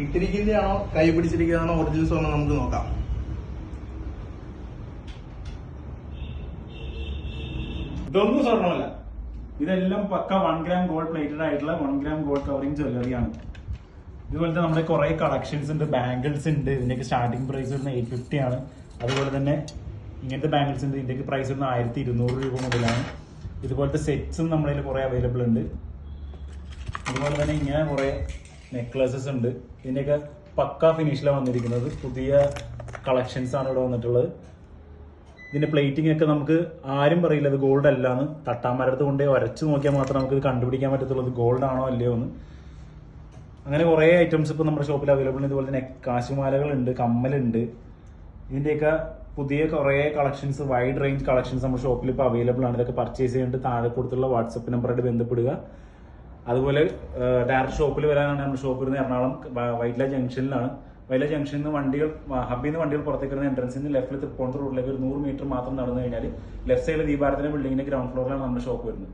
ഇട്ടിരിക്കുന്നതാണോ കൈ പിടിച്ചിരിക്കുന്നതാണോ ഒറിജിനൽ സ്വർണ്ണം നമുക്ക് നോക്കാം. ഇതൊന്നും സ്വർണ്ണമല്ല, ഇതെല്ലാം പക്ക 1 gram ഗോൾഡ് പ്ലേറ്റഡ് ആയിട്ടുള്ള 1 gram ഗോൾഡ് കവറിംഗ് ജ്വല്ലറിയാണ്. ഇതുപോലത്തെ നമ്മുടെ കുറെ കളക്ഷൻസ് ഉണ്ട്, ബാംഗിൾസ് ഉണ്ട്. ഇതിന്റെയൊക്കെ സ്റ്റാർട്ടിംഗ് പ്രൈസ് വരുന്നത് 850 ആണ്. അതുപോലെ തന്നെ ഇങ്ങനത്തെ ബാംഗിൾസ് ഉണ്ട്, ഇതിന്റെയൊക്കെ പ്രൈസ് വരുന്നത് 1200 രൂപ മുതലാണ്. ഇതുപോലത്തെ സെറ്റ്സും നമ്മുടെ കുറെ അവൈലബിൾ ഉണ്ട്. അതുപോലെ തന്നെ ഇങ്ങനെ കുറെ നെക്ലസസ് ഉണ്ട്. ഇതിന്റെയൊക്കെ പക്ക ഫിനിഷിലാണ് വന്നിരിക്കുന്നത്. പുതിയ കളക്ഷൻസ് ആണ് ഇവിടെ വന്നിട്ടുള്ളത്. ഇതിന്റെ പ്ലേറ്റിംഗ് ഒക്കെ നമുക്ക് ആരും പറയില്ല ഇത് ഗോൾഡ് അല്ലാന്ന്. തട്ടാമരത്ത് കൊണ്ടേ വരച്ച് നോക്കിയാൽ മാത്രമേ നമുക്ക് ഇത് കണ്ടുപിടിക്കാൻ പറ്റത്തുള്ളൂ ഇത് ഗോൾഡ് ആണോ അല്ലയോ എന്ന്. അങ്ങനെ കുറെ ഐറ്റംസ് ഇപ്പൊ നമ്മുടെ ഷോപ്പിൽ അവൈലബിൾ ഉണ്ട്. ഇതുപോലെ തന്നെ കാശുമാലകളുണ്ട്, കമ്മലുണ്ട്. ഇതിന്റെയൊക്കെ പുതിയ കുറെ കളക്ഷൻസ്, വൈഡ് റേഞ്ച് കളക്ഷൻസ് നമ്മുടെ ഷോപ്പിൽ ഇപ്പോൾ അവൈലബിൾ ആണ്. ഇതൊക്കെ പർച്ചേസ് ചെയ്യേണ്ട താഴെ കൊടുത്തുള്ള വാട്സപ്പ് നമ്പറായിട്ട് ബന്ധപ്പെടുക. അതുപോലെ ഡയറക്റ്റ് ഷോപ്പിൽ വരാനാണ് നമ്മുടെ ഷോപ്പ് വരുന്നത് എറണാകുളം വൈറ്റ്ല ജംഗ്ഷനിലാണ്. വൈറ്റ്ല ജംഗ്ഷനിൽ നിന്ന് വണ്ടികൾ, ഹബ്ബിൽ നിന്ന് വണ്ടികൾ പുറത്തേക്ക് വരുന്ന എൻട്രൻസിൽ നിന്ന് ലെഫ്റ്റിൽ തൃപ്പൂണിത്തുറ റോഡിലേക്ക് ഒരു 100 മീറ്റർ മാത്രം നടന്നു കഴിഞ്ഞാൽ ലെഫ്റ്റ് സൈഡിൽ ദീപാരത്തിന്റെ ബിൽഡിങ്ങിന്റെ ഗ്രൗണ്ട് ഫ്ലോറിലാണ് നമ്മുടെ ഷോപ്പ് വരുന്നത്.